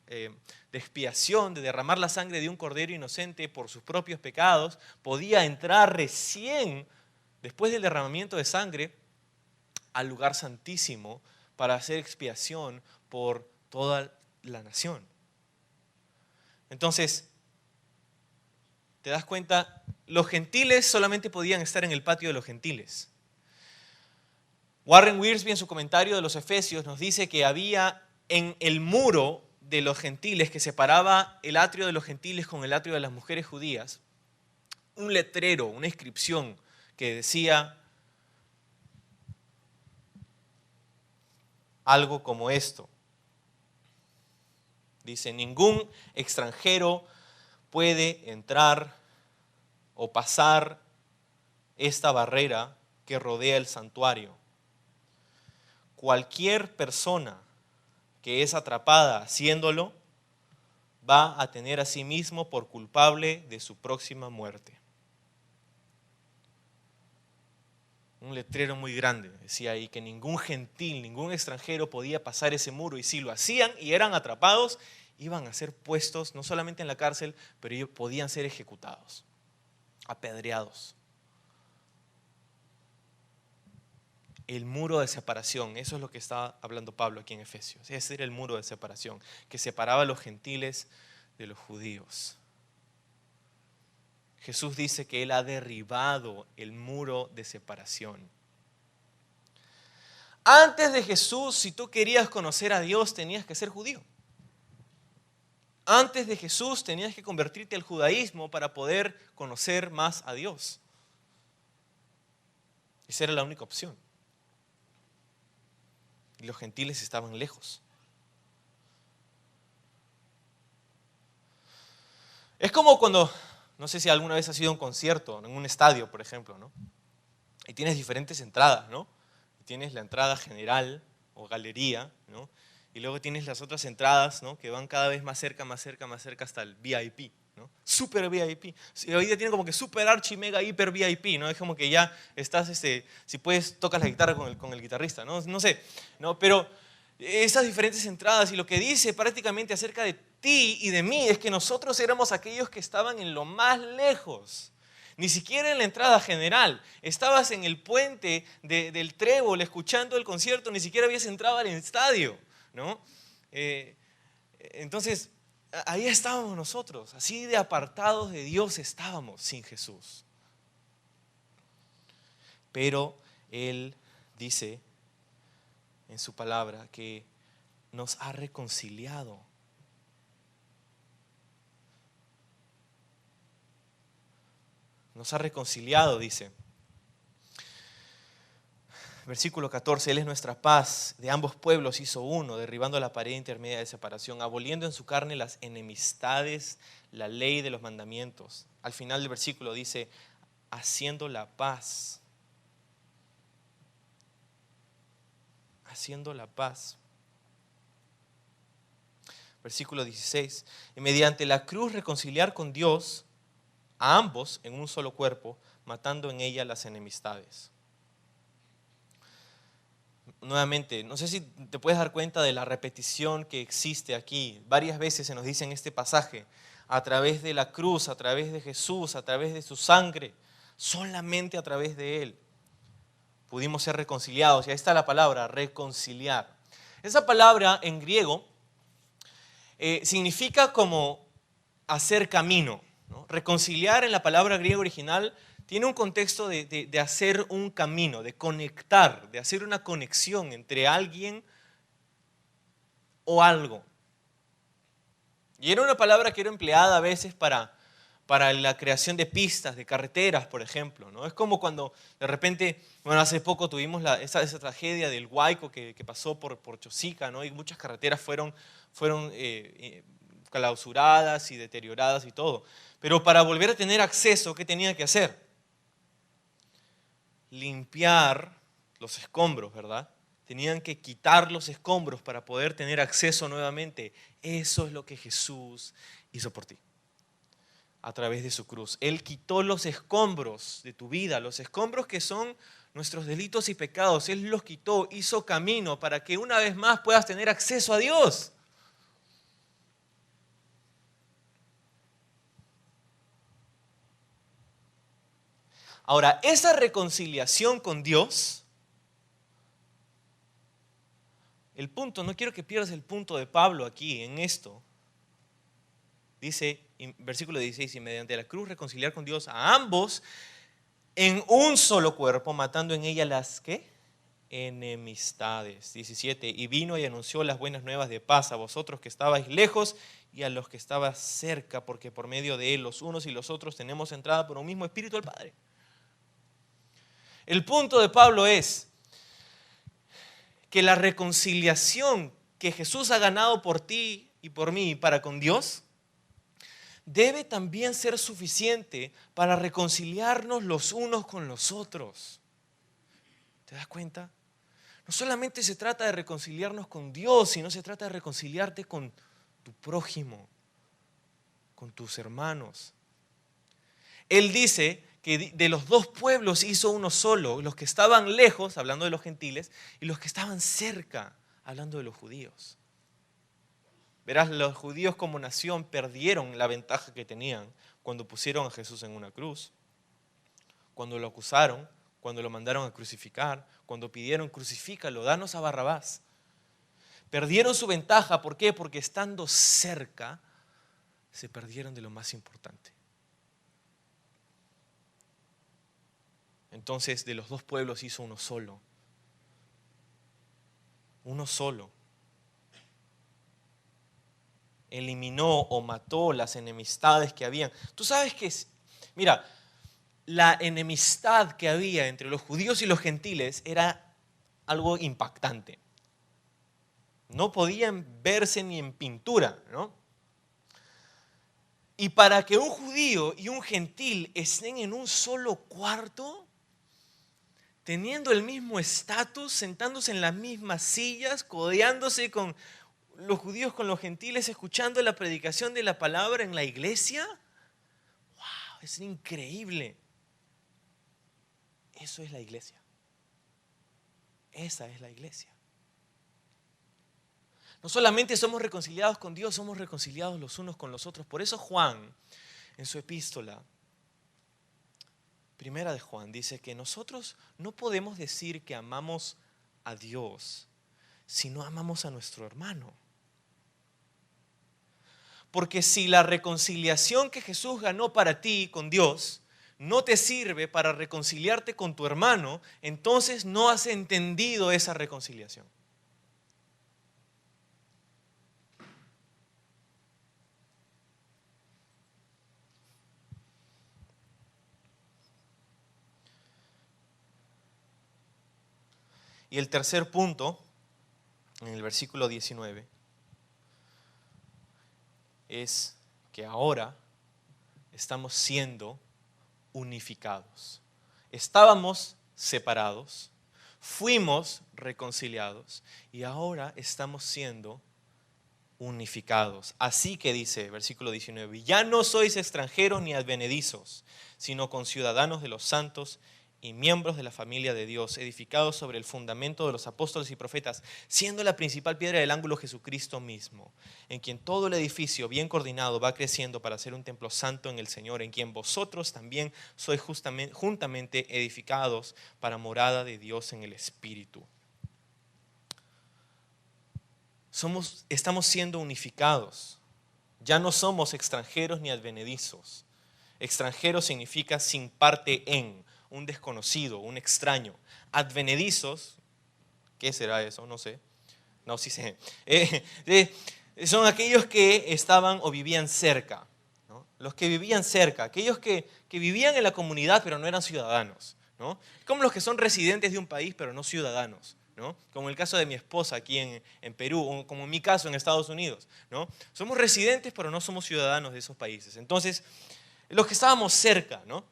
expiación, de derramar la sangre de un cordero inocente por sus propios pecados, podía entrar recién, después del derramamiento de sangre, al lugar santísimo para hacer expiación por toda la nación. Entonces, te das cuenta, los gentiles solamente podían estar en el patio de los gentiles. Warren Wiersbe en su comentario de los Efesios nos dice que había en el muro de los gentiles que separaba el atrio de los gentiles con el atrio de las mujeres judías, un letrero, una inscripción que decía algo como esto. Dice, ningún extranjero puede entrar o pasar esta barrera que rodea el santuario. Cualquier persona que es atrapada haciéndolo va a tener a sí mismo por culpable de su próxima muerte. Un letrero muy grande decía ahí que ningún gentil, ningún extranjero podía pasar ese muro, y si lo hacían y eran atrapados, iban a ser puestos no solamente en la cárcel, pero ellos podían ser ejecutados, apedreados. El muro de separación, eso es lo que está hablando Pablo aquí en Efesios. Ese era el muro de separación que separaba a los gentiles de los judíos. Jesús dice que Él ha derribado el muro de separación. Antes de Jesús, si tú querías conocer a Dios, tenías que ser judío. Antes de Jesús, tenías que convertirte al judaísmo para poder conocer más a Dios. Esa era la única opción. Y los gentiles estaban lejos. Es como cuando, no sé si alguna vez has ido a un concierto, en un estadio, por ejemplo, ¿no? Y tienes diferentes entradas, ¿no? Tienes la entrada general o galería, ¿no? Y luego tienes las otras entradas, ¿no? Que van cada vez más cerca, más cerca, más cerca hasta el VIP, ¿no? Super VIP. Hoy día tiene como que super archi mega hiper VIP, ¿no? Es como que ya estás, si puedes, tocas la guitarra con el guitarrista, ¿no? No sé, ¿no? Pero esas diferentes entradas, y lo que dice prácticamente acerca de ti y de mí es que nosotros éramos aquellos que estaban en lo más lejos. Ni siquiera en la entrada general. Estabas en el puente del Trébol escuchando el concierto, ni siquiera habías entrado al estadio, ¿no? Entonces, ahí estábamos nosotros, así de apartados de Dios estábamos sin Jesús. Pero Él dice en su palabra que nos ha reconciliado. Nos ha reconciliado, dice. Versículo 14, Él es nuestra paz, de ambos pueblos hizo uno, derribando la pared intermedia de separación, aboliendo en su carne las enemistades, la ley de los mandamientos. Al final del versículo dice, haciendo la paz. Haciendo la paz. Versículo 16, y mediante la cruz reconciliar con Dios a ambos en un solo cuerpo, matando en ella las enemistades. Nuevamente, no sé si te puedes dar cuenta de la repetición que existe aquí. Varias veces se nos dice en este pasaje, a través de la cruz, a través de Jesús, a través de su sangre, solamente a través de Él pudimos ser reconciliados. Y ahí está la palabra, reconciliar. Esa palabra en griego significa como hacer camino, ¿no? Reconciliar en la palabra griega original tiene un contexto de hacer un camino, de conectar, de hacer una conexión entre alguien o algo. Y era una palabra que era empleada a veces para la creación de pistas, de carreteras, por ejemplo, ¿no? Es como cuando de repente, bueno, hace poco tuvimos esa tragedia del Huayco que pasó por Chosica, ¿no? Y muchas carreteras fueron clausuradas y deterioradas y todo. Pero para volver a tener acceso, ¿qué tenía que hacer? Limpiar los escombros, ¿verdad? Tenían que quitar los escombros para poder tener acceso nuevamente. Eso es lo que Jesús hizo por ti a través de su cruz. Él quitó los escombros de tu vida, los escombros que son nuestros delitos y pecados. Él los quitó, hizo camino para que una vez más puedas tener acceso a Dios. Ahora, esa reconciliación con Dios, el punto, no quiero que pierdas el punto de Pablo aquí en esto. Dice, versículo 16, y mediante la cruz reconciliar con Dios a ambos en un solo cuerpo, matando en ella las, ¿qué? Enemistades. 17, y vino y anunció las buenas nuevas de paz a vosotros que estabais lejos y a los que estabais cerca, porque por medio de él los unos y los otros tenemos entrada por un mismo espíritu al Padre. El punto de Pablo es que la reconciliación que Jesús ha ganado por ti y por mí para con Dios debe también ser suficiente para reconciliarnos los unos con los otros. ¿Te das cuenta? No solamente se trata de reconciliarnos con Dios, sino se trata de reconciliarte con tu prójimo, con tus hermanos. Él dice que de los dos pueblos hizo uno solo, los que estaban lejos, hablando de los gentiles, y los que estaban cerca, hablando de los judíos. Verás, los judíos como nación perdieron la ventaja que tenían cuando pusieron a Jesús en una cruz, cuando lo acusaron, cuando lo mandaron a crucificar, cuando pidieron crucifícalo, danos a Barrabás. Perdieron su ventaja, ¿por qué? Porque estando cerca se perdieron de lo más importante. Entonces de los dos pueblos hizo uno solo. Uno solo. Eliminó o mató las enemistades que habían. Tú sabes que, mira, la enemistad que había entre los judíos y los gentiles era algo impactante. No podían verse ni en pintura, ¿no? Y para que un judío y un gentil estén en un solo cuarto, teniendo el mismo estatus, sentándose en las mismas sillas, codeándose con los judíos con los gentiles, escuchando la predicación de la palabra en la iglesia, ¡wow! Es increíble. Eso es la iglesia. Esa es la iglesia. No solamente somos reconciliados con Dios, somos reconciliados los unos con los otros. Por eso Juan, en su epístola, primera de Juan, dice que nosotros no podemos decir que amamos a Dios si no amamos a nuestro hermano. Porque si la reconciliación que Jesús ganó para ti con Dios no te sirve para reconciliarte con tu hermano, entonces no has entendido esa reconciliación. Y el tercer punto, en el versículo 19, es que ahora estamos siendo unificados. Estábamos separados, fuimos reconciliados y ahora estamos siendo unificados. Así que dice, versículo 19, ya no sois extranjeros ni advenedizos, sino conciudadanos de los santos y miembros de la familia de Dios, edificados sobre el fundamento de los apóstoles y profetas, siendo la principal piedra del ángulo Jesucristo mismo, en quien todo el edificio bien coordinado va creciendo para ser un templo santo en el Señor, en quien vosotros también sois juntamente edificados para morada de Dios en el Espíritu. Estamos siendo unificados. Ya no somos extranjeros ni advenedizos. Extranjero significa sin parte en, un desconocido, un extraño. Advenedizos, ¿qué será eso? No sé. No, sí sé. Son aquellos que estaban o vivían cerca, ¿no? Los que vivían cerca, aquellos que vivían en la comunidad pero no eran ciudadanos, ¿no? Como los que son residentes de un país pero no ciudadanos, ¿no? Como el caso de mi esposa aquí en Perú, o como en mi caso en Estados Unidos, ¿no? Somos residentes pero no somos ciudadanos de esos países. Entonces, los que estábamos cerca, ¿no?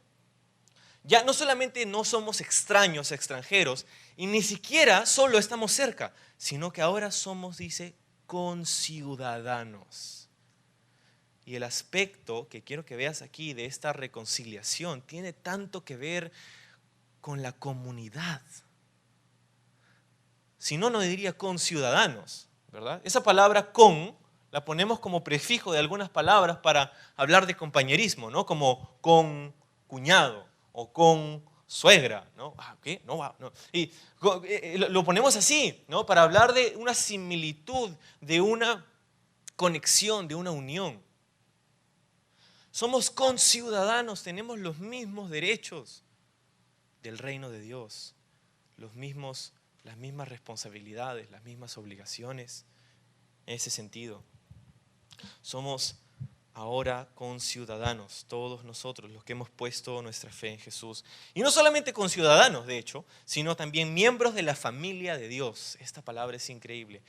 Ya no solamente no somos extraños, extranjeros, y ni siquiera solo estamos cerca, sino que ahora somos, dice, conciudadanos. Y el aspecto que quiero que veas aquí de esta reconciliación tiene tanto que ver con la comunidad. Si no, no diría conciudadanos, ¿verdad? Esa palabra con la ponemos como prefijo de algunas palabras para hablar de compañerismo, ¿no? Como con cuñado o con suegra, ¿no? ¿Qué? No. Y lo ponemos así, ¿no? Para hablar de una similitud, de una conexión, de una unión. Somos conciudadanos, tenemos los mismos derechos del reino de Dios, las mismas responsabilidades, las mismas obligaciones. En ese sentido, somos ahora conciudadanos, todos nosotros los que hemos puesto nuestra fe en Jesús. Y no solamente conciudadanos, de hecho, sino también miembros de la familia de Dios. Esta palabra es increíble.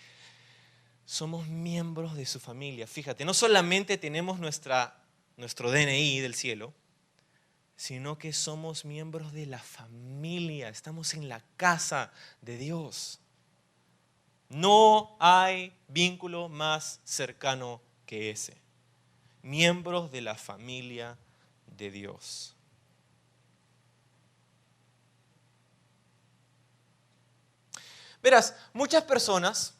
Somos miembros de su familia. Fíjate, no solamente tenemos nuestro DNI del cielo, sino que somos miembros de la familia. Estamos en la casa de Dios. No hay vínculo más cercano que ese. Miembros de la familia de Dios. Verás, muchas personas,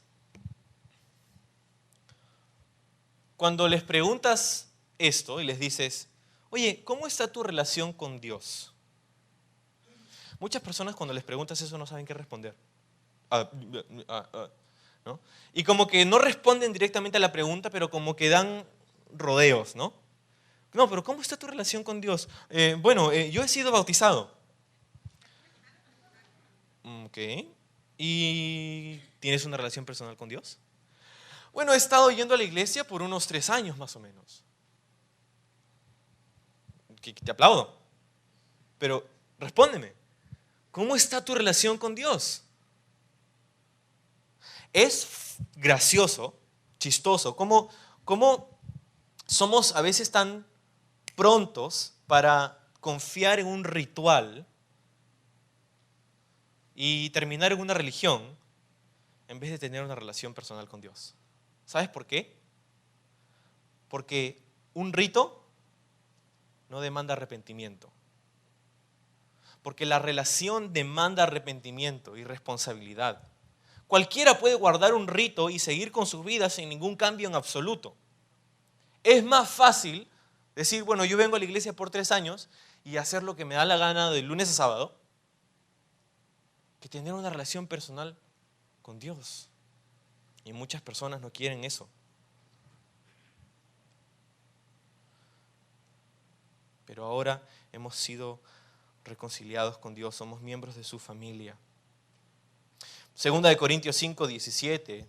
cuando les preguntas esto y les dices, oye, ¿cómo está tu relación con Dios? Muchas personas cuando les preguntas eso no saben qué responder. ¿No? Y como que no responden directamente a la pregunta, pero como que dan rodeos, ¿no? No, pero ¿cómo está tu relación con Dios? Yo he sido bautizado. Ok. ¿Y tienes una relación personal con Dios? Bueno, he estado yendo a la iglesia por unos 3 años más o menos. Que te aplaudo. Pero respóndeme, ¿cómo está tu relación con Dios? Es gracioso, chistoso, cómo somos a veces tan prontos para confiar en un ritual y terminar en una religión en vez de tener una relación personal con Dios. ¿Sabes por qué? Porque un rito no demanda arrepentimiento. Porque la relación demanda arrepentimiento y responsabilidad. Cualquiera puede guardar un rito y seguir con su vida sin ningún cambio en absoluto. Es más fácil decir, bueno, yo vengo a la iglesia por 3 años y hacer lo que me da la gana de lunes a sábado, que tener una relación personal con Dios. Y muchas personas no quieren eso. Pero ahora hemos sido reconciliados con Dios, somos miembros de su familia. Segunda de Corintios 5, 17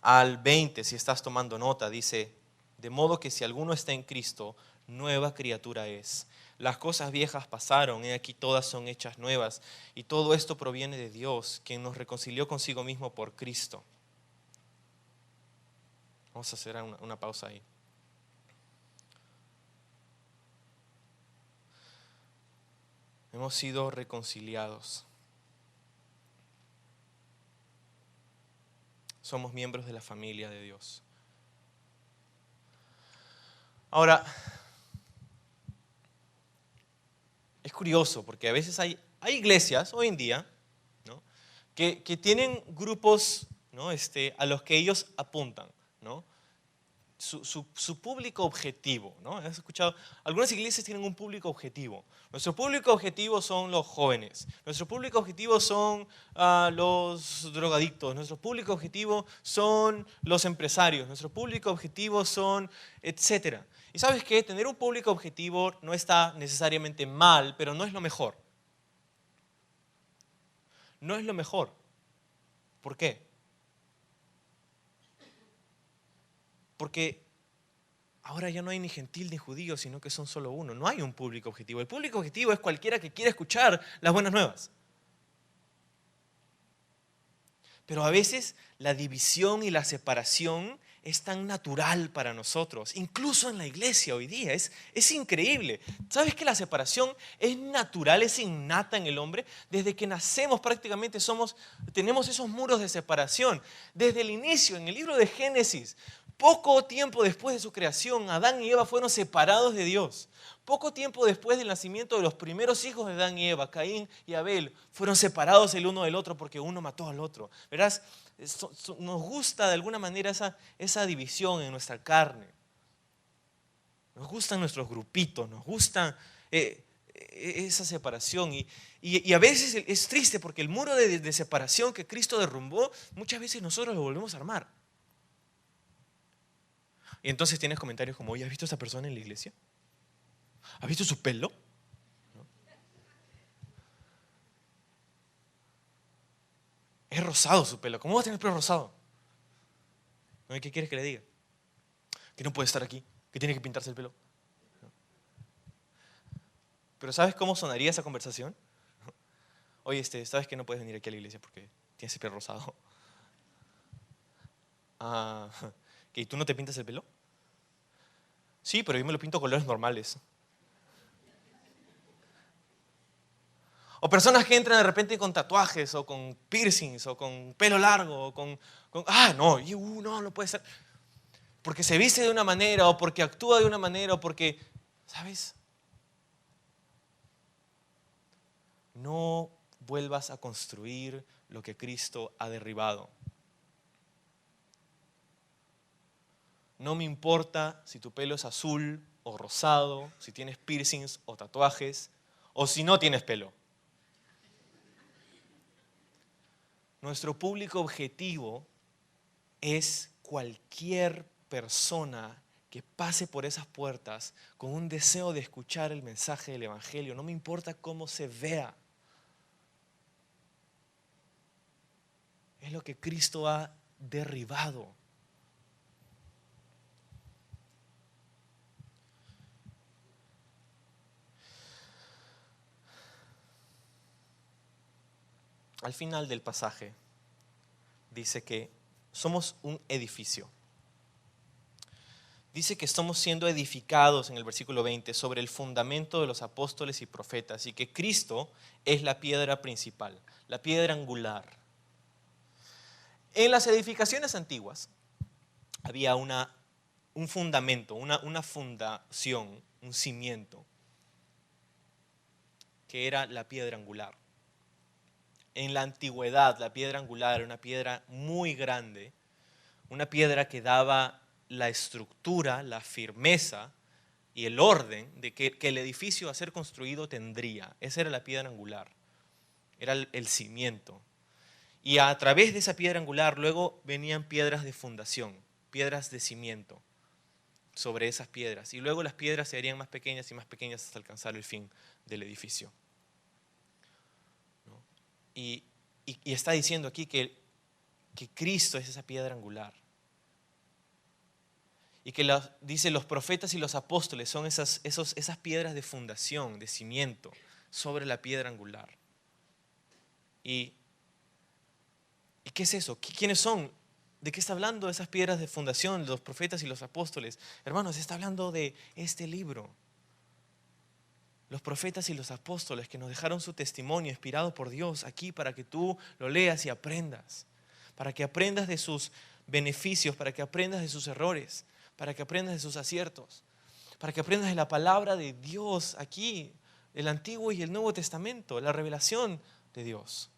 al 20, si estás tomando nota, dice, de modo que si alguno está en Cristo, nueva criatura es. Las cosas viejas pasaron, y aquí todas son hechas nuevas. Y todo esto proviene de Dios, quien nos reconcilió consigo mismo por Cristo. Vamos a hacer una pausa ahí. Hemos sido reconciliados. Somos miembros de la familia de Dios. Ahora, es curioso porque a veces hay iglesias hoy en día, ¿no?, que tienen grupos, ¿no?, a los que ellos apuntan, ¿no? Su público objetivo, ¿no? ¿Has escuchado? Algunas iglesias tienen un público objetivo. Nuestro público objetivo son los jóvenes. Nuestro público objetivo son los drogadictos. Nuestro público objetivo son los empresarios. Nuestro público objetivo son etcétera. Y ¿sabes qué? Tener un público objetivo no está necesariamente mal, pero no es lo mejor. No es lo mejor. ¿Por qué? Porque ahora ya no hay ni gentil ni judío, sino que son solo uno. No hay un público objetivo. El público objetivo es cualquiera que quiera escuchar las buenas nuevas. Pero a veces la división y la separación es tan natural para nosotros, incluso en la iglesia hoy día. Es increíble. ¿Sabes que la separación es natural, es innata en el hombre? Desde que nacemos prácticamente tenemos esos muros de separación. Desde el inicio, en el libro de Génesis, poco tiempo después de su creación, Adán y Eva fueron separados de Dios. Poco tiempo después del nacimiento de los primeros hijos de Adán y Eva, Caín y Abel, fueron separados el uno del otro porque uno mató al otro. Verás, nos gusta de alguna manera esa división en nuestra carne. Nos gustan nuestros grupitos, nos gusta esa separación. Y a veces es triste porque el muro de separación que Cristo derrumbó, muchas veces nosotros lo volvemos a armar. Y entonces tienes comentarios como, oye, ¿has visto a esa persona en la iglesia? ¿Has visto su pelo? ¿No? Es rosado su pelo. ¿Cómo va a tener el pelo rosado? ¿No? ¿Y qué quieres que le diga? Que no puede estar aquí, que tiene que pintarse el pelo. ¿No? Pero ¿sabes cómo sonaría esa conversación? Oye, ¿sabes que no puedes venir aquí a la iglesia porque tienes el pelo rosado? Ah, ¿que tú no te pintas el pelo? Sí, pero yo me lo pinto colores normales. O personas que entran de repente con tatuajes, o con piercings, o con pelo largo, o no puede ser. Porque se viste de una manera, o porque actúa de una manera, o porque, ¿sabes? No vuelvas a construir lo que Cristo ha derribado. No me importa si tu pelo es azul o rosado, si tienes piercings o tatuajes, o si no tienes pelo. Nuestro público objetivo es cualquier persona que pase por esas puertas con un deseo de escuchar el mensaje del Evangelio. No me importa cómo se vea. Es lo que Cristo ha derribado. Al final del pasaje dice que somos un edificio. Dice que estamos siendo edificados en el versículo 20 sobre el fundamento de los apóstoles y profetas y que Cristo es la piedra principal, la piedra angular. En las edificaciones antiguas había un fundamento, una fundación, un cimiento, que era la piedra angular. En la antigüedad, la piedra angular era una piedra muy grande, una piedra que daba la estructura, la firmeza y el orden de que el edificio a ser construido tendría. Esa era la piedra angular, era el cimiento. Y a través de esa piedra angular luego venían piedras de fundación, piedras de cimiento sobre esas piedras. Y luego las piedras se harían más pequeñas y más pequeñas hasta alcanzar el fin del edificio. ¿No? Y está diciendo aquí que Cristo es esa piedra angular. Y que dice los profetas y los apóstoles son esas piedras de fundación, de cimiento, sobre la piedra angular. ¿Y qué es eso? ¿Quiénes son? ¿De qué está hablando esas piedras de fundación, los profetas y los apóstoles? Hermanos, está hablando de este libro. Los profetas y los apóstoles que nos dejaron su testimonio inspirado por Dios aquí para que tú lo leas y aprendas. Para que aprendas de sus beneficios, para que aprendas de sus errores, para que aprendas de sus aciertos, para que aprendas de la palabra de Dios aquí, el Antiguo y el Nuevo Testamento, la revelación de Dios.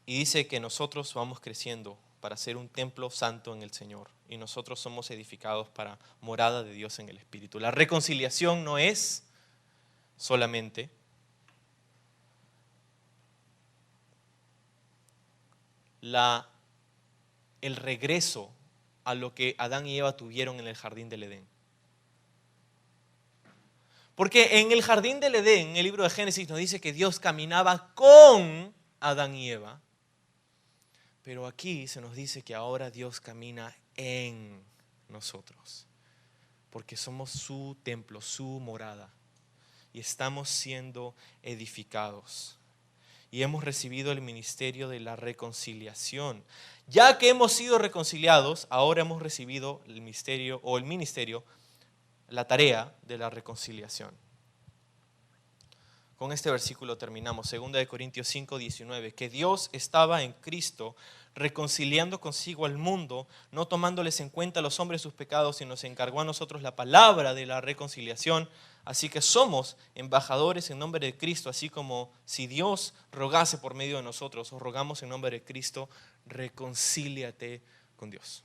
Y dice que nosotros vamos creciendo para ser un templo santo en el Señor. Y nosotros somos edificados para morada de Dios en el Espíritu. La reconciliación no es solamente el regreso a lo que Adán y Eva tuvieron en el jardín del Edén. Porque en el jardín del Edén, en el libro de Génesis, nos dice que Dios caminaba con Adán y Eva. Pero aquí se nos dice que ahora Dios camina en nosotros, porque somos su templo, su morada, y estamos siendo edificados. Y hemos recibido el ministerio de la reconciliación. Ya que hemos sido reconciliados, ahora hemos recibido el ministerio, la tarea de la reconciliación. Con este versículo terminamos, 2 Corintios 5, 19, que Dios estaba en Cristo reconciliando consigo al mundo, no tomándoles en cuenta a los hombres sus pecados, sino nos encargó a nosotros la palabra de la reconciliación. Así que somos embajadores en nombre de Cristo, así como si Dios rogase por medio de nosotros, os rogamos en nombre de Cristo, reconcíliate con Dios.